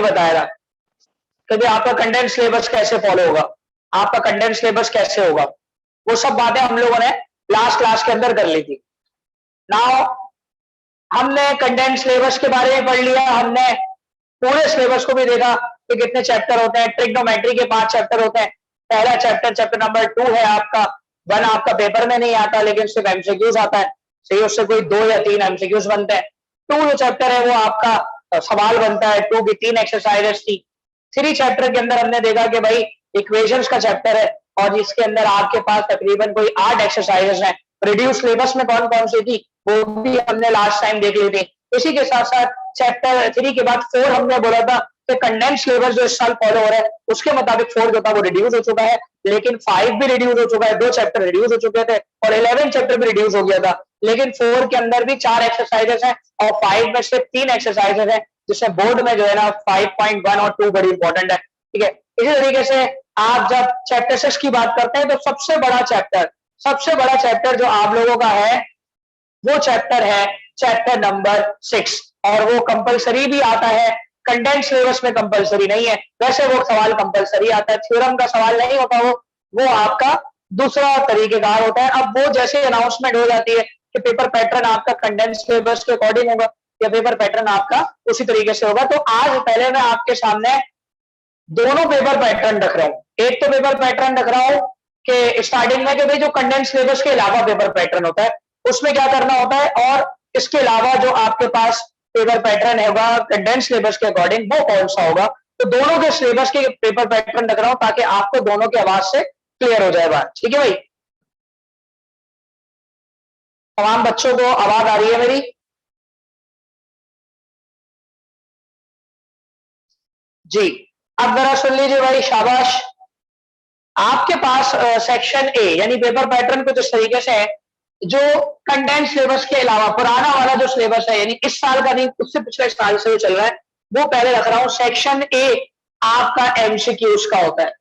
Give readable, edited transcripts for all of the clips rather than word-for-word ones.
बताया था कि भाई आपका कंटेंट सिलेबस कैसे फॉलो होगा, आपका कंटेंट सिलेबस कैसे होगा, वो सब बातें हम लोगों ने लास्ट क्लास के अंदर कर ली थी। नाउ हमने कंटेंट सिलेबस के बारे में पढ़ लिया, हमने पूरे सिलेबस को भी देखा कि कितने चैप्टर होते हैं। ट्रिग्नोमेट्री के 5 चैप्टर होते हैं। पहला चैप्टर नंबर 2 है आपका, 1 आपका पेपर में नहीं आता लेकिन सिर्फ एमसीक्यूज आता है, सही, उससे कोई 2 या 3 एमसीक्यूज बनते हैं। 2 जो चैप्टर है वो आपका सवाल बनता है, 2 की 3 एक्सरसाइजेस थी। 3 चैप्टर के अंदर हमने देखा कि भाई इक्वेशंस का चैप्टर है और इसके अंदर आपके पास तकरीबन कोई 8 एक्सरसाइजेस हैं। रिड्यूस सिलेबस में कौन कौन सी थी वो भी हमने लास्ट टाइम देख ली थी। इसी के साथ साथ चैप्टर 3 के बाद 4 हमने बोला था कि कंडेंस सिलेबस जो इस साल फॉलो हो रहा है उसके मुताबिक 4 जो था वो रिड्यूस हो चुका है, लेकिन 5 भी रिड्यूस हो चुका है, 2 चैप्टर रिड्यूस हो चुके थे और 11 चैप्टर भी रिड्यूस हो गया था। लेकिन 4 के अंदर भी 4 एक्सरसाइजेस हैं और 5 में से 3 एक्सरसाइजेस हैं, जिसमें बोर्ड में जो है ना 5.1 और 2 बड़ी इंपॉर्टेंट है। ठीक है, इसी तरीके से आप जब चैप्टर 6 की बात करते हैं तो सबसे बड़ा चैप्टर जो आप लोगों का है वो चैप्टर है चैप्टर नंबर 6 और वो कंपलसरी भी आता है, कंटेंट सिलेबस में कंपलसरी नहीं है। वैसे वो सवाल कंपलसरी आता है, थ्योरम का सवाल नहीं होता, वो आपका दूसरा तरीकेकार होता है। अब वो जैसे अनाउंसमेंट हो जाती है कि पेपर पैटर्न आपका कंटेंट सिलेबस के अकॉर्डिंग होगा या पेपर पैटर्न आपका उसी तरीके से होगा। तो आज पहले मैं आपके सामने दोनों पेपर पैटर्न रख रहा हूं। एक तो पेपर पैटर्न रख रहा हूं कि स्टार्टिंग में कि भाई जो कंटेंट सिलेबस के अलावा पेपर पैटर्न होता है उसमें क्या करना होता है, और इसके अलावा जो आपके पास पेपर पैटर्न होगा कंटेंट सिलेबस के अकॉर्डिंग वो कौन सा होगा। तो दोनों के सिलेबस के पेपर पैटर्न रख रहा हूं ताकि आपको दोनों की आवाज से क्लियर हो जाए बात। ठीक है भाई, तमाम बच्चों को आवाज आ रही है मेरी? जी, अब जरा सुन लीजिए भाई, शाबाश। आपके पास सेक्शन ए यानी पेपर पैटर्न कुछ इस तरीके से है, जो कंटेंट सिलेबस के अलावा पुराना वाला जो सिलेबस है यानी इस साल का नहीं उससे पिछले साल से जो चल रहा है वो पहले रख रहा हूं। सेक्शन ए आपका एमसीक्यूज का होता है,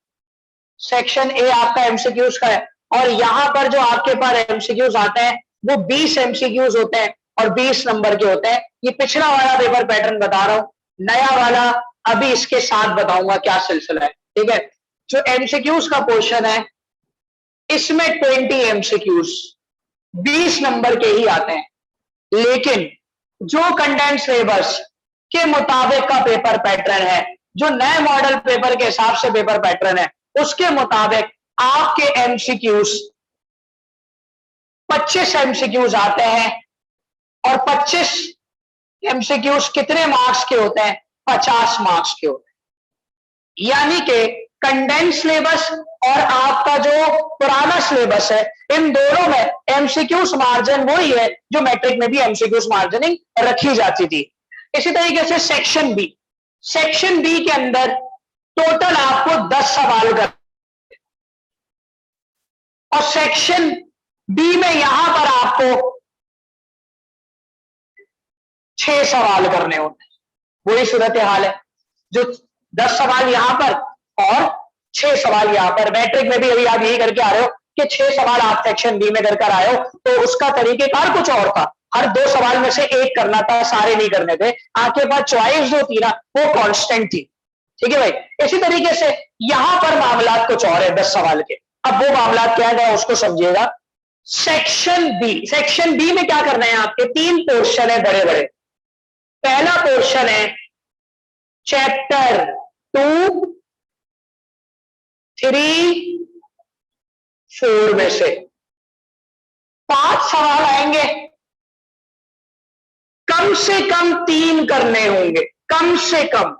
सेक्शन ए आपका एमसीक्यूज का है और यहां पर जो आपके पास एमसीक्यूज आते हैं वो 20 एमसीक्यूज होते हैं और 20 नंबर के होते हैं। ये पिछला वाला पेपर पैटर्न बता रहा हूं, नया वाला अभी इसके साथ बताऊंगा क्या सिलसिला है। ठीक है, जो एमसीक्यूज का पोर्शन है इसमें 20 एमसीक्यूज 20 नंबर के ही आते हैं, लेकिन जो कंटेंट सिलेबस के मुताबिक का पेपर पैटर्न है, जो नए मॉडल पेपर के हिसाब से पेपर पैटर्न है उसके मुताबिक आपके एमसीक्यूज 25 एमसीक्यूज आते हैं और 25 एमसीक्यूज कितने मार्क्स के होते हैं? 50 मार्क्स के होते हैं। यानी कि कंडेंस सिलेबस और आपका जो पुराना सिलेबस है इन दोनों में एमसीक्यूज मार्जिन वही है जो मैट्रिक में भी एमसीक्यूज मार्जिनिंग रखी जाती थी। इसी तरीके से सेक्शन बी के अंदर टोटल आपको 10 सवाल कर और सेक्शन बी में यहां पर आपको 6 सवाल करने होते हैं। वही सूरत हाल है, जो 10 सवाल यहां पर और 6 सवाल यहां पर। मैट्रिक में भी अभी आप यही करके आ रहे हो कि 6 सवाल आप सेक्शन बी में करके आए हो, तो उसका तरीकेकार कुछ और था। हर 2 सवाल में से एक करना था, सारे नहीं करने थे। आपके पास चॉइस जो थी ना वो कांस्टेंट थी। ठीक है भाई, इसी तरीके से यहां पर मामला कुछ और है 10 सवाल के। अब वो मामला क्या है उसको समझिएगा। सेक्शन बी में क्या करना है, आपके 3 पोर्शन है बड़े बड़े। पहला पोर्शन है चैप्टर 2, 3, 4 में से 5 सवाल आएंगे, कम से कम 3 करने होंगे, कम से कम।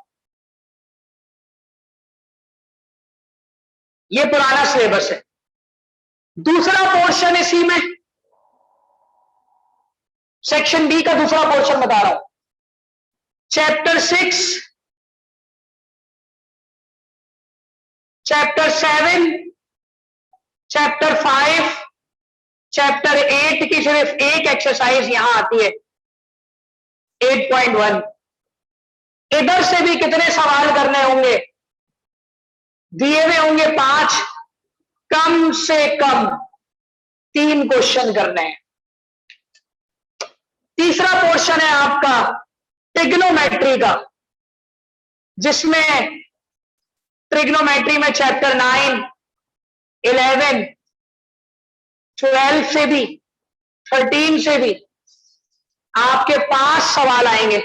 ये पुराना सिलेबस है। दूसरा पोर्शन इसी में, सेक्शन बी का दूसरा पोर्शन बता रहा हूं, चैप्टर 6, चैप्टर 7, चैप्टर 5, चैप्टर 8 की सिर्फ एक एक्सरसाइज यहां आती है 8.1। इधर से भी कितने सवाल करने होंगे? दिए हुए होंगे 5, कम से कम 3 क्वेश्चन करने हैं। तीसरा पोर्शन है आपका ट्रिग्नोमेट्री का, जिसमें ट्रिग्नोमेट्री में चैप्टर 9, 11, 12 से भी, 13 से भी आपके 5 सवाल आएंगे।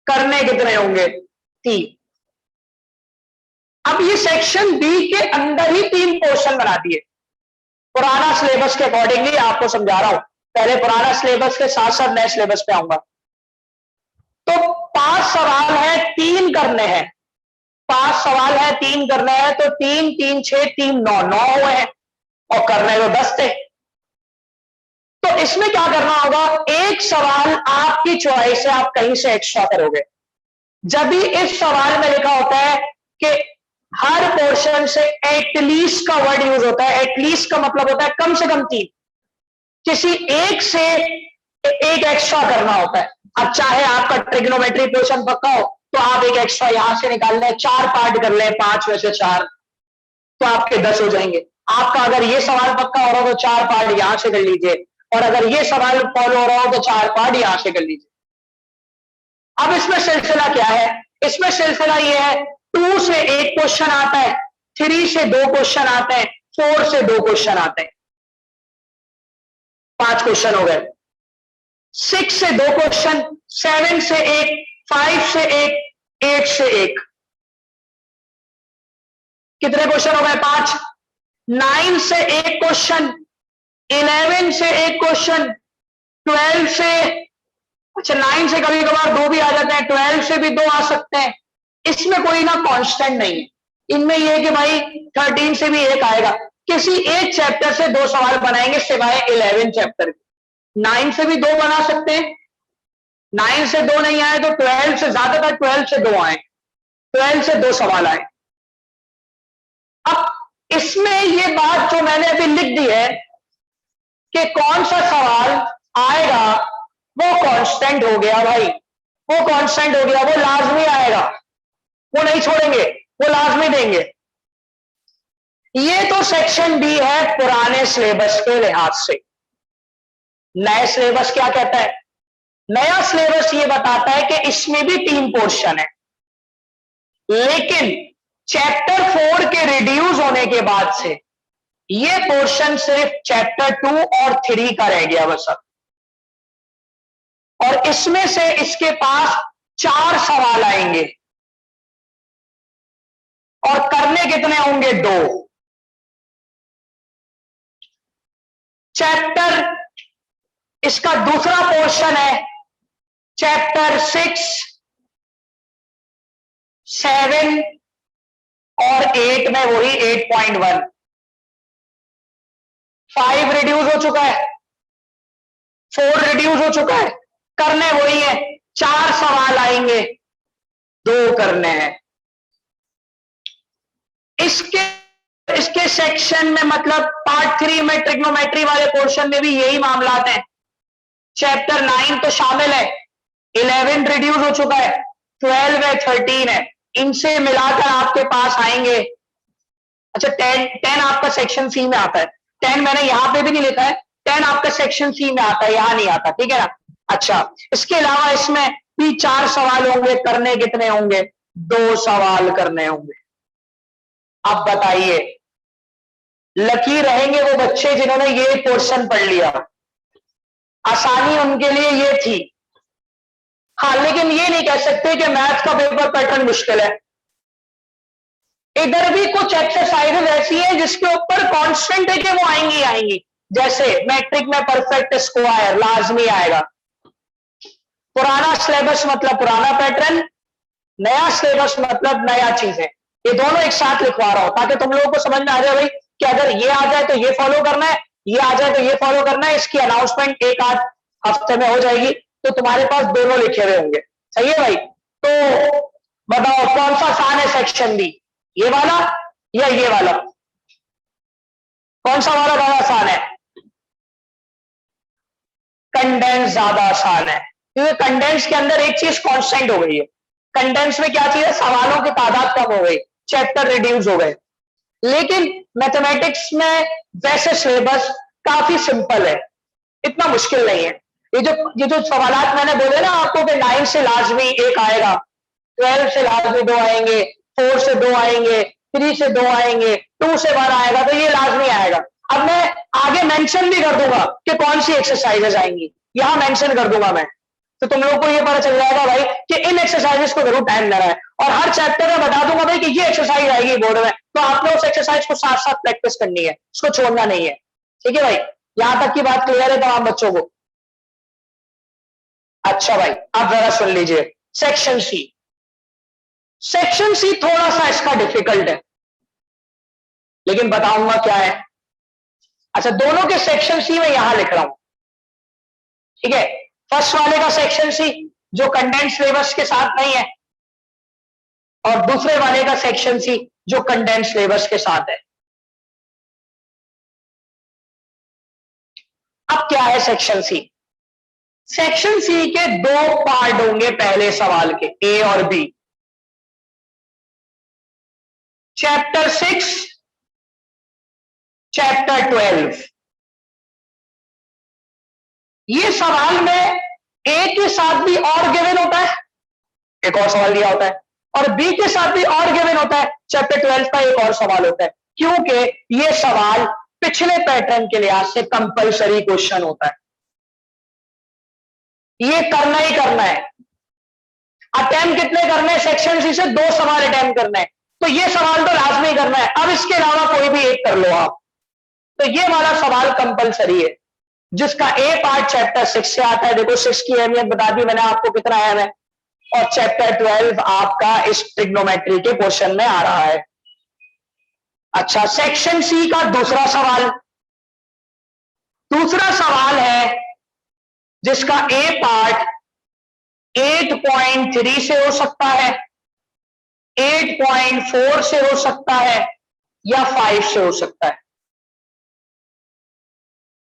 करने कितने होंगे? 3। अब ये सेक्शन बी के अंदर ही 3 पोर्शन बना दिए। पुराना सिलेबस के अकॉर्डिंगली आपको समझा रहा हूं, पहले पुराना सिलेबस के साथ साथ नए सिलेबस पे आऊंगा। तो 5 सवाल है, 3 करने हैं। 5 सवाल है, 3 करने हैं, तो 3 3 6 3 9 9 हुए हैं और करने तो 10 थे। तो इसमें क्या करना होगा, एक सवाल आपकी चॉइस है, आप कहीं से एक्स्ट्रा करोगे। जब भी इस सवाल में लिखा होता है कि हर पोर्शन से एटलीस्ट का वर्ड यूज होता है। एटलीस्ट का मतलब होता है कम से कम 3, किसी एक से एक एक्स्ट्रा करना होता है। अब चाहे आपका ट्रिग्नोमेट्री पोर्शन पक्का हो तो आप एक एक्स्ट्रा यहां से निकाल लें, 4 पार्ट कर लें, 5 में से 4, तो आपके 10 हो जाएंगे। आपका अगर ये सवाल पक्का हो रहा हो तो 4 पार्ट यहां से कर लीजिए, और अगर ये सवाल फॉलो हो रहा हो तो 4 पार्ट यहां से कर लीजिए। अब इसमें सिलसिला क्या है? इसमें सिलसिला ये है, 2 से 1 क्वेश्चन आता है, 3 से 2 क्वेश्चन आते हैं, 4 से 2 क्वेश्चन आते हैं, 5 क्वेश्चन हो गए। 6 से 2 क्वेश्चन, 7 से 1, 5 से 1, 8 से 1, कितने क्वेश्चन हो गए? 5। 9 से 1 क्वेश्चन, 11 से 1 क्वेश्चन, 12 से, अच्छा 9 से कभी कभार 2 भी आ जाते हैं, 12 से भी 2 आ सकते हैं। इसमें कोई ना कांस्टेंट नहीं है। इनमें यह है कि भाई 13 से भी 1 आएगा। किसी एक चैप्टर से 2 सवाल बनाएंगे सिवाय 11 चैप्टर के। 9 से भी 2 बना सकते हैं, 9 से 2 नहीं आए तो 12 से, ज्यादातर 12 से 2 आए, 12 से 2 सवाल आए। अब इसमें ये बात जो मैंने अभी लिख दी है कि कौन सा सवाल आएगा वो कांस्टेंट हो गया भाई, वो कांस्टेंट हो गया, वो लाजमी आएगा, वो नहीं छोड़ेंगे, वो लाजमी देंगे। ये तो सेक्शन बी है पुराने सिलेबस के लिहाज से। नए सिलेबस क्या कहता है? नया सिलेबस ये बताता है कि इसमें भी 3 पोर्शन है, लेकिन चैप्टर 4 के रिड्यूस होने के बाद से ये पोर्शन सिर्फ चैप्टर 2 और 3 का रह गया बस अब। और इसमें से इसके पास 4 सवाल आएंगे और करने कितने होंगे? 2। चैप्टर, इसका दूसरा पोर्शन है चैप्टर 6, 7 और 8 में वही 8.1। 5 रिड्यूस हो चुका है, 4 रिड्यूस हो चुका है, करने वही है। 4 सवाल आएंगे, 2 करने हैं। इसके सेक्शन में मतलब पार्ट 3 में ट्रिग्नोमेट्री वाले पोर्शन में भी यही मामलात हैं। चैप्टर 9 तो शामिल है, 11 रिड्यूस हो चुका है, 12 है, 13 है, इनसे मिलाकर आपके पास आएंगे। अच्छा 10 आपका सेक्शन सी में आता है, 10 मैंने यहां पे भी नहीं लिखा है, 10 आपका सेक्शन सी में आता है, यहां नहीं आता, ठीक है ना। अच्छा इसके अलावा इसमें भी 4 सवाल होंगे, करने कितने होंगे? 2 सवाल करने होंगे। अब बताइए लकी रहेंगे वो बच्चे जिन्होंने ये पोर्शन पढ़ लिया, आसानी उनके लिए ये थी। हाँ लेकिन ये नहीं कह सकते कि मैथ का पेपर पैटर्न मुश्किल है। इधर भी कुछ एक्सरसाइजेज ऐसी है जिसके ऊपर कांस्टेंट है कि वो आएंगी आएंगी, जैसे मैट्रिक में परफेक्ट स्क्वायर लाजमी आएगा। पुराना सिलेबस मतलब पुराना पैटर्न, नया सिलेबस मतलब नया चीजें, ये दोनों एक साथ लिखवा रहा हूं ताकि तुम लोगों को समझ में आ जाए भाई कि अगर ये आ जाए तो ये फॉलो करना है, ये आ जाए तो ये फॉलो करना है। इसकी अनाउंसमेंट 1-8 हफ्ते में हो जाएगी तो तुम्हारे पास दोनों लिखे हुए होंगे। सही है भाई? तो बताओ कौन सा आसान है सेक्शन बी, ये वाला या ये वाला? कौन सा वाला ज्यादा आसान है? कंडेंस ज्यादा आसान है, क्योंकि कंडेंस के अंदर एक चीज कांस्टेंट हो गई है। कंडेंस में क्या चीज है? सवालों की तादाद कम हो गई, चैप्टर रिड्यूस हो गए। लेकिन मैथमेटिक्स में वैसे सिलेबस काफी सिंपल है, इतना मुश्किल नहीं है। ये जो सवालात मैंने बोले ना आपको कि 9 से लाजमी 1 आएगा, 12 से लाजमी 2 आएंगे, 4 से 2 आएंगे, 3 से 2 आएंगे, 2 से 1 आएगा, तो ये लाजमी आएगा। अब मैं आगे मेंशन भी कर दूंगा कि कौन सी एक्सरसाइजेस आएंगी, यहां मेंशन कर दूंगा मैं, तो तुम लोगों को ये पता चल जाएगा भाई कि इन एक्सरसाइजेस को जरूर टाइम देना है। और हर चैप्टर में बता दूंगा भाई कि ये एक्सरसाइज आएगी बोर्ड में, तो आपने उस एक्सरसाइज को साथ साथ प्रैक्टिस करनी है, उसको छोड़ना नहीं है। ठीक है भाई, यहां तक की बात क्लियर है तमाम बच्चों को? अच्छा भाई, अब जरा सुन लीजिए सेक्शन सी। सेक्शन सी थोड़ा सा इसका डिफिकल्ट है, लेकिन बताऊंगा क्या है। अच्छा, दोनों के सेक्शन सी में यहां लिख रहा हूं, ठीक है। फर्स्ट वाले का सेक्शन सी जो कंडेंस सिलेबस के साथ नहीं है, और दूसरे वाले का सेक्शन सी जो कंडेंस सिलेबस के साथ है। अब क्या है सेक्शन सी? सेक्शन सी के दो पार्ट होंगे पहले सवाल के, ए और बी। Chapter 6, chapter 12। ये सवाल में ए के साथ भी और गिवन होता है, एक और सवाल दिया होता है, और बी के साथ भी और गिवन होता है, चैप्टर 12 का एक और सवाल होता है, क्योंकि ये सवाल पिछले पैटर्न के लिहाज से कंपलसरी क्वेश्चन होता है, ये करना ही करना है। अटेम्प्ट कितने करने हैं? सेक्शन सी से 2 सवाल अटेम्प्ट करना है, तो ये सवाल तो लाजमी करना है। अब इसके अलावा कोई भी एक कर लो आप, तो ये वाला सवाल कंपलसरी है, जिसका ए पार्ट चैप्टर 6 से आता है। देखो 6 की अहमियत बता दी मैंने आपको कितना अहम है, और चैप्टर 12 आपका इस ट्रिग्नोमेट्री के क्वेश्चन में आ रहा है। अच्छा, सेक्शन सी का दूसरा सवाल है जिसका ए पार्ट 8.3 से हो सकता है, 8.4 से हो सकता है, या 5 से हो सकता है।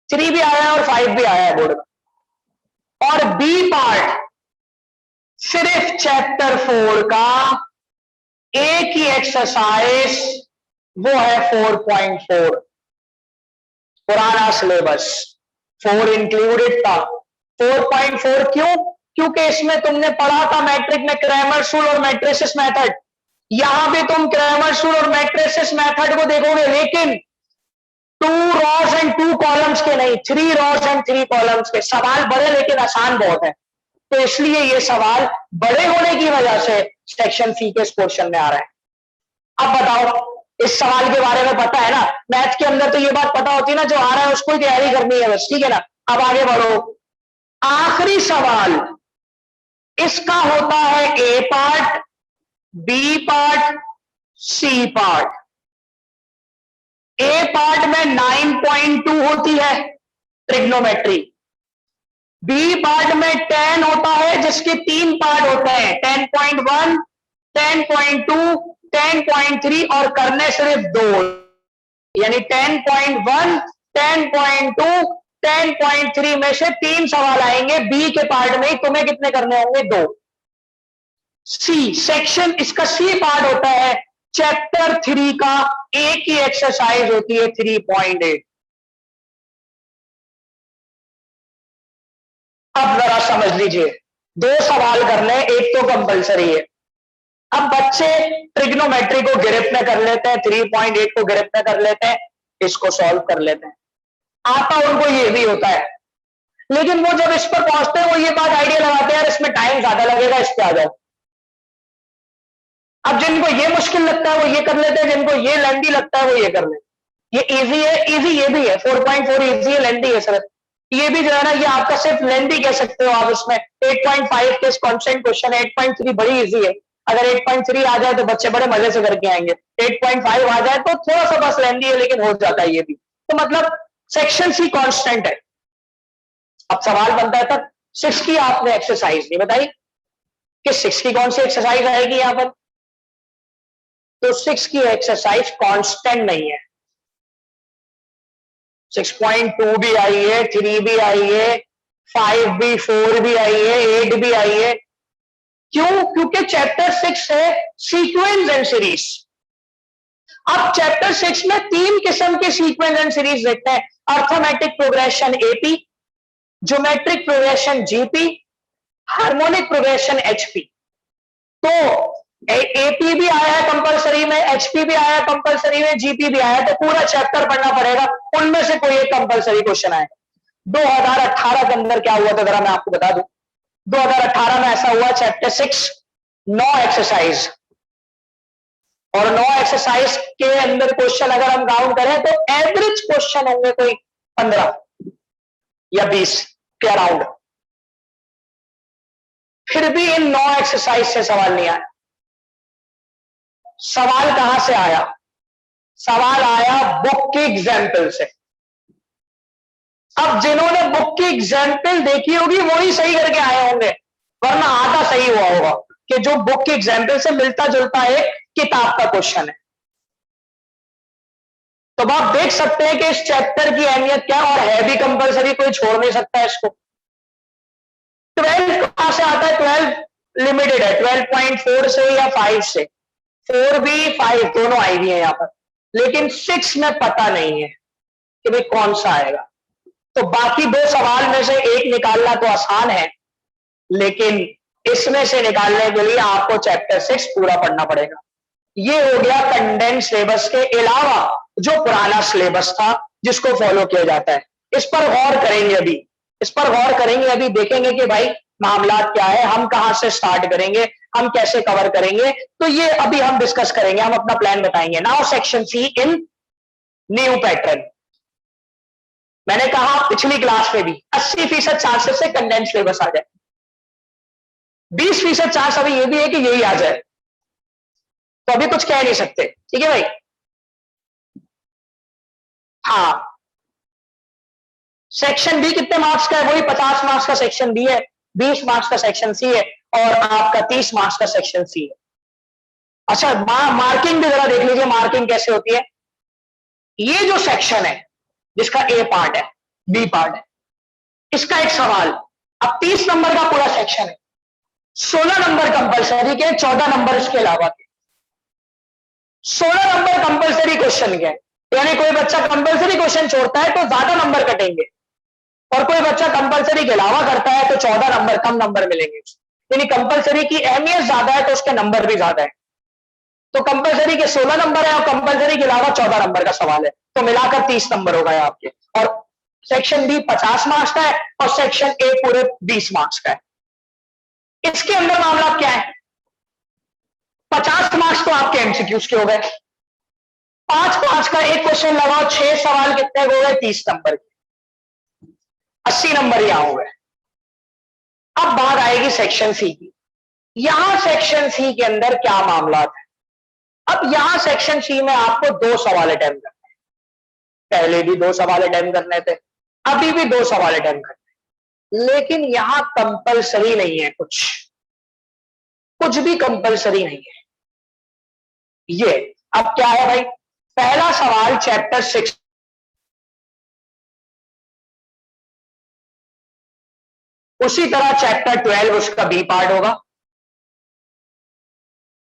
3 भी आया है और 5 भी आया है बोर्ड में। और बी पार्ट सिर्फ चैप्टर 4 का एक ही एक्सरसाइज, वो है 4.4, पुराना सिलेबस 4 इंक्लूडेड था। 4.4 क्यों? क्योंकि इसमें तुमने पढ़ा था मैट्रिक में क्रैमर्स रूल और मैट्रिसेस मेथड, यहां पे तुम क्रैमर्स रूल और मैट्रिसेस मेथड को देखोगे, लेकिन 2 रॉज एंड 2 कॉलम्स के नहीं, 3 रॉज एंड 3 कॉलम्स के। सवाल बड़े लेकिन आसान बहुत है, तो इसलिए ये सवाल बड़े होने की वजह से सेक्शन सी के इस पोर्शन में आ रहा है। अब बताओ, इस सवाल के बारे में पता है ना? मैथ के अंदर तो ये बात पता होती है ना, जो आ रहा है उसको ही तैयारी करनी है बस, ठीक है ना। अब आगे बढ़ो, आखिरी सवाल इसका होता है A part, B part, C part. A part में 9.2 होती है ट्रिग्नोमेट्री, बी पार्ट में 10 होता है जिसके 3 पार्ट होते हैं, 10.1, 10.2, 10.3, और करने सिर्फ 2, यानी 10.1, 10.2, 10.3 में से 3 सवाल आएंगे बी के पार्ट में ही, तुम्हें कितने करने होंगे? 2। सी सेक्शन, इसका सी पार्ट होता है चैप्टर 3 का एक ही एक्सरसाइज होती है 3.8। अब जरा समझ लीजिए, 2 सवाल करने, एक तो कंपलसरी है। अब बच्चे ट्रिग्नोमेट्री को गिरफ्त में कर लेते हैं, 3.8 को गिरफ्त में कर लेते हैं, इसको सॉल्व कर लेते हैं, आता उनको ये भी होता है, लेकिन वो जब इस पर पहुंचते हैं वो ये बात आइडिया लगाते हैं यार इसमें टाइम ज्यादा लगेगा, इस पे आ जाओ। अब जिनको ये मुश्किल लगता है वो ये कर लेते हैं, जिनको ये लेंदी लगता है वो ये कर लेते हैं। ये इजी है, इजी ये भी है, 4.4 इजी है, लेंदी है सर, ये भी जो है ना ये आपका सिर्फ लेंदी कह सकते हो आप। इसमें 8.5 के कॉन्स्टेंट क्वेश्चन है, 8.3 बड़ी इजी है, अगर 8.3 आ जाए तो बच्चे बड़े मजे से करके आएंगे, 8.5 आ जाए तो थोड़ा सा बस लेंदी है, लेकिन हो जाता है ये भी। तो मतलब सेक्शन सी कांस्टेंट है। अब सवाल बनता है तक 6 की आपने एक्सरसाइज नहीं बताई कि 6 की कौन सी एक्सरसाइज आएगी यहां पर, तो 6 की एक्सरसाइज कांस्टेंट नहीं है। 6.2 भी आई है, 3 भी आई है, 5 भी, 4 भी आई है, 8 भी आई है। क्यों? क्योंकि चैप्टर 6 है सीक्वेंस एंड सीरीज। अब चैप्टर 6 में 3 किस्म के सीक्वेंस एंड सीरीज देखते हैं, arithmetic progression AP, geometric progression GP, harmonic progression HP. तो एपी भी आया है कंपलसरी में, एचपी भी आया है कंपलसरी में, जीपी भी आया है, तो पूरा चैप्टर पढ़ना पड़ेगा, उनमें से कोई एक कंपलसरी क्वेश्चन आए। 2018 के अंदर क्या हुआ था जरा मैं आपको बता दूं। 2018 में ऐसा हुआ, चैप्टर 6 9 एक्सरसाइज, और 9 एक्सरसाइज के अंदर क्वेश्चन अगर हम काउंट करें तो एवरेज क्वेश्चन होंगे कोई 15 या 20 के अराउंड। फिर भी इन 9 एक्सरसाइज से सवाल नहीं आया। सवाल कहां से आया? सवाल आया बुक की एग्जाम्पल से। अब जिन्होंने बुक की एग्जाम्पल देखी होगी वही सही करके आए होंगे, वरना आधा सही हुआ होगा कि जो बुक की एग्जाम्पल से मिलता जुलता एक किताब का क्वेश्चन है। तो आप देख सकते हैं कि इस चैप्टर की अहमियत क्या है, और है भी कंपलसरी, कोई छोड़ नहीं सकता है इसको। 12 कहां से आता है? 12 लिमिटेड है, 12.4 से या 5 से, 4 भी 5 दोनों आई हुई है यहां पर, लेकिन 6 में पता नहीं है कि भाई कौन सा आएगा। तो बाकी 2 सवाल में से एक निकालना तो आसान है, लेकिन इसमें से निकालने के लिए आपको चैप्टर 6 पूरा पढ़ना पड़ेगा। ये हो गया कंडेंस सिलेबस के अलावा जो पुराना सिलेबस था जिसको फॉलो किया जाता है। इस पर गौर करेंगे अभी, इस पर गौर करेंगे अभी, देखेंगे कि भाई मामला क्या है, हम कहां से स्टार्ट करेंगे, हम कैसे कवर करेंगे, तो ये अभी हम डिस्कस करेंगे, हम अपना प्लान बताएंगे। नाउ सेक्शन सी इन न्यू पैटर्न। मैंने कहा पिछली क्लास में भी 80% चांसेस से कंडेंस सिलेबस आ जाए, 20% चांस अभी ये भी है कि यही आ जाए, तो अभी कुछ कह नहीं सकते, ठीक है भाई। हाँ, सेक्शन बी कितने मार्क्स का है? वही 50 मार्क्स का सेक्शन बी है, 20 मार्क्स का सेक्शन सी है, और आपका 30 मार्क्स का सेक्शन सी है। अच्छा, मार्किंग भी जरा देख लीजिए, मार्किंग कैसे होती है। ये जो सेक्शन है जिसका ए पार्ट है, बी पार्ट है, इसका एक सवाल, अब 30 नंबर का पूरा सेक्शन है, 16 नंबर कंपलसरी के, 14 नंबर इसके अलावा के। 16 नंबर कंपलसरी क्वेश्चन के, यानी कोई बच्चा कंपलसरी क्वेश्चन छोड़ता है तो ज्यादा नंबर कटेंगे, और कोई बच्चा कंपलसरी के अलावा करता है तो 14 नंबर कम नंबर मिलेंगे। यानी कंपलसरी की अहमियत ज्यादा है तो उसके नंबर भी ज्यादा है। तो कंपलसरी के 16 नंबर है और कंपलसरी के अलावा 14 नंबर का सवाल है, तो मिलाकर 30 नंबर होगा आपके। और सेक्शन बी 50 मार्क्स का है और सेक्शन ए पूरे 20 मार्क्स का है। इसके अंदर मामला क्या है? 50 मार्क्स तो आपके एमसीक्यूज के हो गए, 5 का एक क्वेश्चन लगाओ, 6 सवाल कितने हो गए? 30 नंबर के, 80 नंबर यहां हो गए। अब बात आएगी सेक्शन सी की। यहां सेक्शन सी के अंदर क्या मामला है? अब यहां सेक्शन सी में आपको 2 सवाल अटेम्प्ट करने हैं, पहले भी 2 सवाल अटेम्प्ट करने थे, अभी भी 2 सवाल अटेम्प्ट करने हैं, लेकिन यहां कंपलसरी नहीं है, कुछ भी कंपलसरी नहीं है। ये अब क्या है भाई? पहला सवाल चैप्टर 6, उसी तरह चैप्टर 12 उसका बी पार्ट होगा,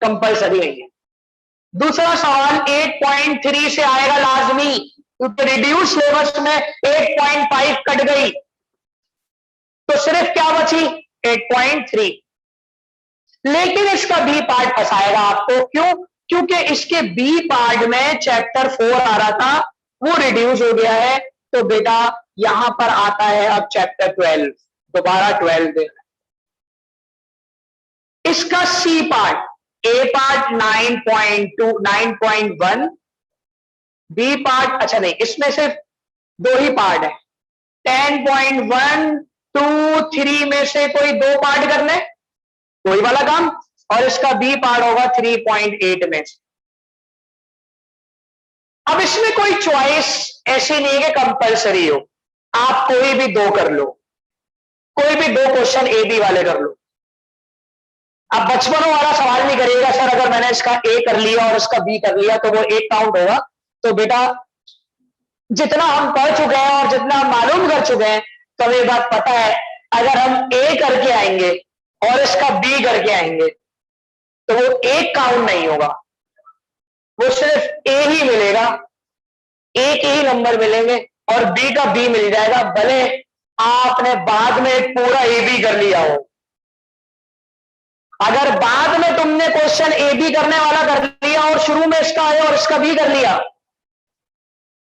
कंपलसरी नहीं है। दूसरा सवाल 8.3 से आएगा लाजमी, क्योंकि रिड्यूस सिलेबस में 8.5 कट गई, तो सिर्फ क्या बची? 8.3। लेकिन इसका बी पार्ट फंसाएगा आपको, क्यों? क्योंकि इसके बी पार्ट में चैप्टर 4 आ रहा था, वो रिड्यूस हो गया है, तो बेटा यहां पर आता है अब चैप्टर 12, दोबारा 12 देना। इसका सी part, A part 9.2 9.1, B part, अच्छा नहीं, इसमें सिर्फ 2 ही पार्ट है, 10.1 2 3 में से कोई 2 पार्ट करने, कोई वाला काम, और इसका बी पार्ट होगा 3.8 में से। अब इसमें कोई चॉइस ऐसी नहीं है कि कंपलसरी हो, आप कोई भी 2 कर लो, कोई भी 2 क्वेश्चन ए बी वाले कर लो। अब बचपनों वाला सवाल नहीं करिएगा, सर अगर मैंने इसका ए कर लिया और इसका बी कर लिया तो वो एक काउंट होगा। तो बेटा जितना हम पढ़ चुके हैं और जितना हम मालूम कर चुके हैं, तो ये बात पता है, अगर हम ए करके आएंगे और इसका बी करके आएंगे तो वो एक काउंट नहीं होगा, वो सिर्फ ए ही मिलेगा, ए के ही नंबर मिलेंगे और बी का बी मिल जाएगा, भले आपने बाद में पूरा ए बी कर लिया हो। अगर बाद में तुमने क्वेश्चन ए बी करने वाला कर लिया और शुरू में इसका ए और इसका बी कर लिया,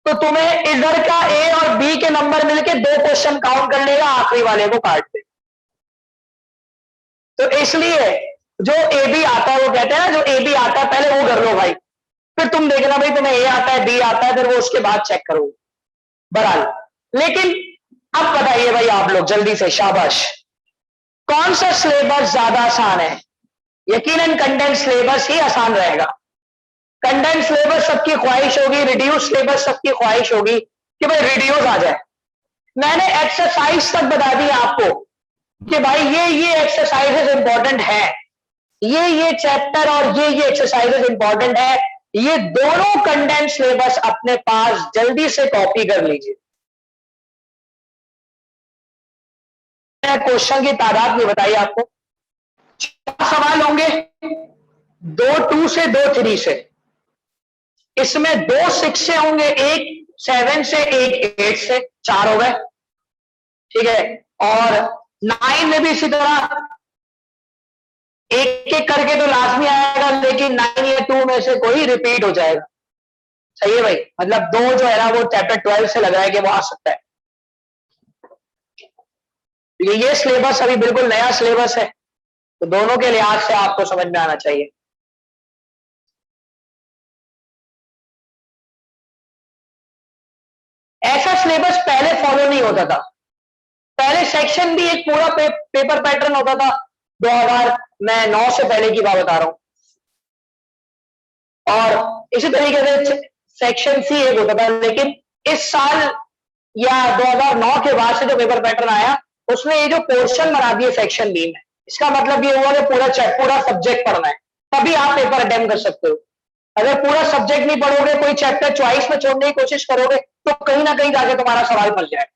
तो तुम्हें इधर का ए और बी के नंबर मिलके 2 क्वेश्चन काउंट कर लेगा, आखिरी वाले को काट दे। तो इसलिए जो ए बी आता है, वो कहते हैं ना, जो ए बी आता है पहले वो कर लो भाई, फिर तुम देखना भाई तुम्हें ए आता है बी आता है, फिर वो उसके बाद चेक करो बहरहाल। लेकिन अब बताइए भाई आप लोग जल्दी से, शाबाश, कौन सा सिलेबस ज्यादा आसान है? यकीनन कंडेंस सिलेबस ही आसान रहेगा। कंडेंस सिलेबस सबकी ख्वाहिश होगी, रिड्यूस सिलेबस सबकी ख्वाहिश होगी कि भाई रिड्यूस आ जाए। मैंने एक्सरसाइज तक बता दी आपको कि भाई ये एक्सरसाइजेस इंपॉर्टेंट है, ये चैप्टर और ये एक्सरसाइजेस इंपॉर्टेंट है। ये दोनों कंडेंस सिलेबस अपने पास जल्दी से कॉपी कर लीजिए। क्वेश्चन की तादाद नहीं बताई आपको, 4 सवाल होंगे, 2 2 से 2 3 से। इसमें 2 6 से होंगे, एक 7 से, एक 8 से, 4 हो गए, ठीक है। और 9 में भी इसी तरह एक एक करके तो लाजमी आएगा, लेकिन 9 या 2 में से कोई रिपीट हो जाएगा। सही है भाई, मतलब 2 जो है ना वो चैप्टर 12 से लग रहा है कि वो आ सकता है। ये सिलेबस अभी बिल्कुल नया सिलेबस है, तो दोनों के लिहाज से आपको समझ में आना चाहिए। ऐसा सिलेबस पहले फॉलो नहीं होता था। पहले सेक्शन भी एक पूरा पेपर पैटर्न होता था। 2009 से पहले की बात बता रहा हूं। और इसी तरीके से सेक्शन सी एक होता था, लेकिन इस साल या 2009 के बाद से जो पेपर पैटर्न आया, उसमें ये जो पोर्शन बना दिए सेक्शन बी में, इसका मतलब ये हुआ कि पूरा सब्जेक्ट पढ़ना है, तभी आप पेपर अटेम्प्ट कर सकते हो। अगर पूरा सब्जेक्ट नहीं पढ़ोगे, कोई चैप्टर चॉइस में छोड़ने की कोशिश करोगे, तो कहीं ना कहीं जाके तुम्हारा सवाल फंस जाएगा।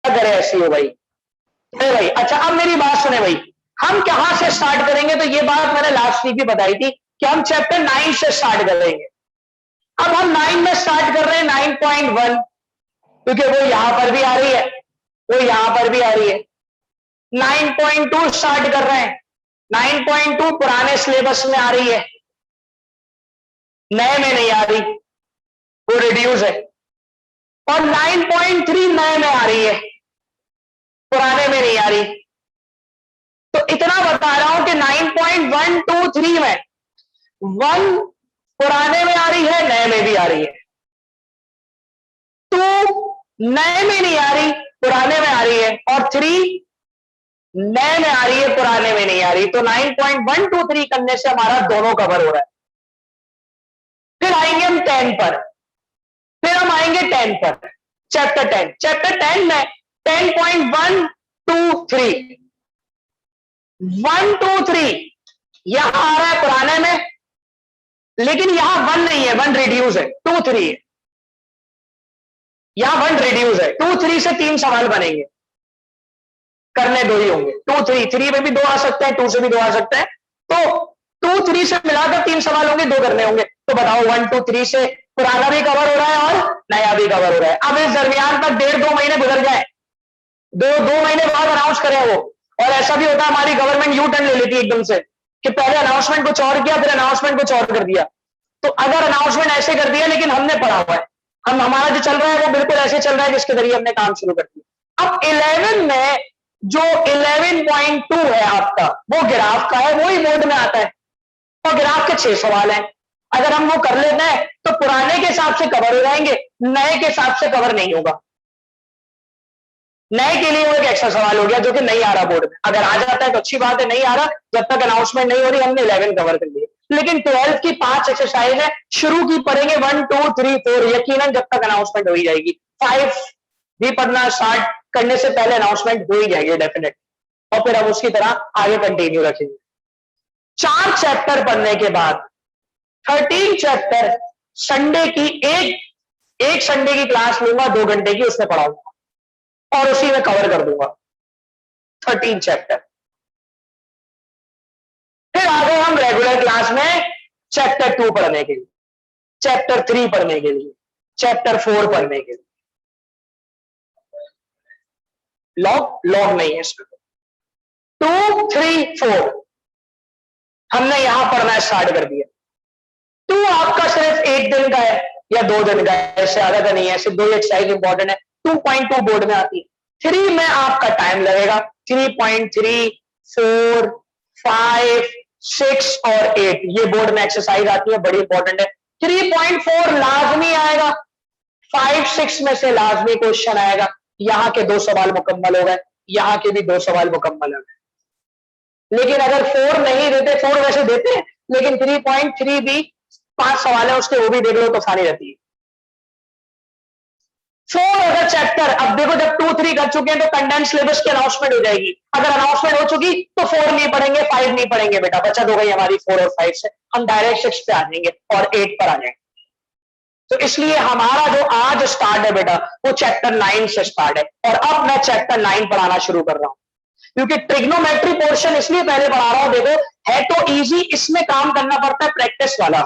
करे ऐसी हो भाई। अरे भाई अच्छा, अब मेरी बात सुने भाई, हम कहां से स्टार्ट करेंगे? तो ये बात मैंने लास्ट वीक भी बताई थी कि हम चैप्टर 9 से स्टार्ट करेंगे। अब हम 9 में स्टार्ट कर रहे हैं 9.1, क्योंकि वो यहां पर भी आ रही है, वो यहां पर भी आ रही है। 9.2 स्टार्ट कर रहे हैं। 9.2 पुराने सिलेबस में आ रही है, नए में नहीं आ रही, वो रिड्यूस है। और 9.3 नए में आ रही है, पुराने में नहीं आ रही। तो इतना बता रहा हूं कि 9.123 में 1 पुराने में आ रही है, नए में भी आ रही है। 2 नए में नहीं आ रही, पुराने में आ रही है। और 3 नए में आ रही है, पुराने में नहीं आ रही। तो 9.123 करने से हमारा दोनों कवर हो रहा है। फिर आएंगे हम 10 पर, फिर हम आएंगे 10 पर, चैप्टर 10। चैप्टर 10 में 10.123 123 यहां आ रहा है पुराने में, लेकिन यहां 1 नहीं है, 1 रिड्यूस है, 2 3 है। यहां 1 रिड्यूस है, 2 3 से 3 सवाल बनेंगे, करने 2 ही होंगे। 2 3 3 में भी 2 आ सकते हैं, 2 से भी 2 आ सकते हैं। तो 2 3 से मिलाकर 3 सवाल होंगे, 2 करने होंगे। तो बताओ 1 2 3 से पुराना भी कवर हो रहा है और नया भी कवर हो रहा है। अब इस दरमियान तक 1.5-2 महीने गुजर जाए, 2 महीने बाद अनाउंस करें वो। और ऐसा भी होता है, हमारी गवर्नमेंट यू टर्न ले लेती है एकदम से, कि पहले अनाउंसमेंट कुछ और किया, फिर अनाउंसमेंट कुछ और कर दिया। तो अगर अनाउंसमेंट ऐसे कर दिया, लेकिन हमने पढ़ा हुआ है, हम हमारा जो चल रहा है वो बिल्कुल ऐसे चल रहा है जिसके जरिए हमने काम शुरू कर दिया। अब 11 में जो 11.2 है आपका, वो ग्राफ का है, वो ही बोर्ड में आता है। और ग्राफ के 6 सवाल हैं। अगर हम वो कर लेते हैं तो पुराने के हिसाब से कवर हो जाएंगे, नए के हिसाब से कवर नहीं होगा। नए के लिए वो एक एक्स्ट्रा सवाल हो गया जो कि नहीं आ रहा बोर्ड में। अगर आ जाता है तो अच्छी बात है, नहीं आ रहा, जब तक अनाउंसमेंट नहीं हो रही हमने 11 कवर कर लिया। लेकिन 12 की 5 एक्सरसाइज है, शुरू की पढ़ेंगे 1 2 3 4, यकीनन जब तक अनाउंसमेंट हो ही जाएगी। 5 भी पढ़ना स्टार्ट करने से पहले अनाउंसमेंट हो ही जाएगी डेफिनेट, और फिर हम उसकी तरह आगे कंटिन्यू रखेंगे। 4 चैप्टर पढ़ने के बाद 13 चैप्टर संडे की एक संडे की क्लास लूंगा, 2 घंटे की, उसमें पढ़ाऊंगा और उसी में कवर कर दूंगा 13 चैप्टर। फिर आ गए हम रेगुलर क्लास में चैप्टर 2 पढ़ने के लिए, चैप्टर 3 पढ़ने के लिए, चैप्टर 4 पढ़ने के लिए। लॉग लॉग नहीं है इसमें। 2, 3, 4 हमने यहां पढ़ना स्टार्ट कर दिया। 2 आपका सिर्फ 1 दिन का है या 2 दिन का है, इससे ज्यादा का नहीं है, सिर्फ 2 एक्सरसाइज इंपॉर्टेंट है। 2.2 बोर्ड में आती है। 3 में आपका टाइम लगेगा। 3.3, 4, 5, 6 और 8 ये बोर्ड में एक्सरसाइज आती है, बड़ी इंपॉर्टेंट है। 3.4 लाजमी आएगा। 5, 6 में से लाजमी क्वेश्चन आएगा। यहां के 2 सवाल मुकम्मल हो गए, यहां के भी 2 सवाल मुकम्मल हो गए। लेकिन अगर 4 नहीं देते, 4 वैसे देते हैं, लेकिन 3.3 भी 5 सवाल है उसके, वो भी देख लो तो सारी रहती है। 4 अगर चैप्टर, अब देखो जब 2, 3 कर चुके हैं तो कंडेंस सिलेबस की अनाउंसमेंट हो जाएगी। अगर अनाउंसमेंट हो चुकी तो 4 नहीं पढ़ेंगे, 5 नहीं पढ़ेंगे बेटा, बचत हो गई हमारी 4 और 5 से, हम डायरेक्ट 6 पे आ जाएंगे और 8 पर आ जाएंगे। तो इसलिए हमारा जो आज स्टार्ट है बेटा वो चैप्टर 9 से स्टार्ट है, और अब मैं चैप्टर 9 पढ़ाना शुरू कर रहा हूं। क्योंकि ट्रिग्नोमेट्री पोर्शन इसलिए पहले पढ़ा रहा हूं, देखो है तो इजी, इसमें काम करना पड़ता है प्रैक्टिस वाला,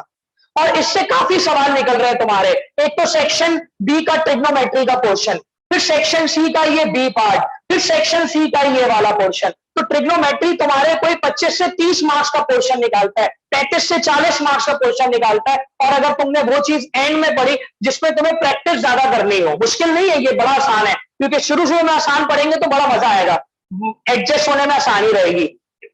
और इससे काफी सवाल निकल रहे हैं तुम्हारे। एक तो सेक्शन बी का ट्रिग्नोमेट्री का पोर्शन, फिर सेक्शन सी का ये बी पार्ट, फिर सेक्शन सी का ये वाला पोर्शन। तो ट्रिग्नोमेट्री तुम्हारे कोई 25 से 30 मार्क्स का पोर्शन निकालता है, 35 से 40 मार्क्स का पोर्शन निकालता है। और अगर तुमने वो चीज एंड में पढ़ी जिसमें तुम्हें प्रैक्टिस ज्यादा करनी हो, मुश्किल नहीं है, ये बड़ा आसान है। क्योंकि शुरू शुरू में आसान पढ़ेंगे तो बड़ा मजा आएगा, एडजस्ट होने में आसानी रहेगी।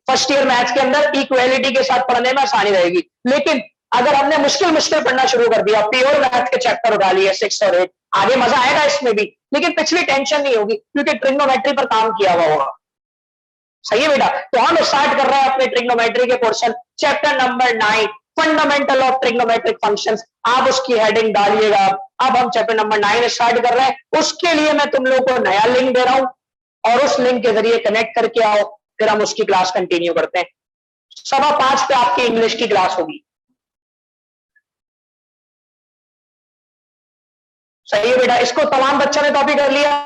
फर्स्ट ईयर मैथ्स के अंदर इक्वालिटी के साथ पढ़ने में आसानी रहेगी। लेकिन अगर हमने मुश्किल मुश्किल पढ़ना शुरू कर दिया, प्योर मैथ के चैप्टर उठा लिए 6 और 8, आगे मजा आएगा इसमें भी, लेकिन पिछली टेंशन नहीं होगी क्योंकि ट्रिग्नोमेट्री पर काम किया हुआ होगा। सही है बेटा। तो हम स्टार्ट कर रहे हैं अपने ट्रिग्नोमेट्री के portion, chapter number 9, fundamental of trigonometric functions. आप उसकी हेडिंग डालिएगा। अब हम चैप्टर नंबर 9 स्टार्ट कर रहे हैं। उसके लिए मैं तुम लोगों को नया लिंक दे रहा हूं, और उस लिंक के जरिए कनेक्ट करके आओ, फिर हम उसकी क्लास कंटिन्यू करते हैं। 5:15 पे आपकी इंग्लिश की क्लास होगी। सही है बेटा। इसको तमाम बच्चों ने कॉपी कर लिया।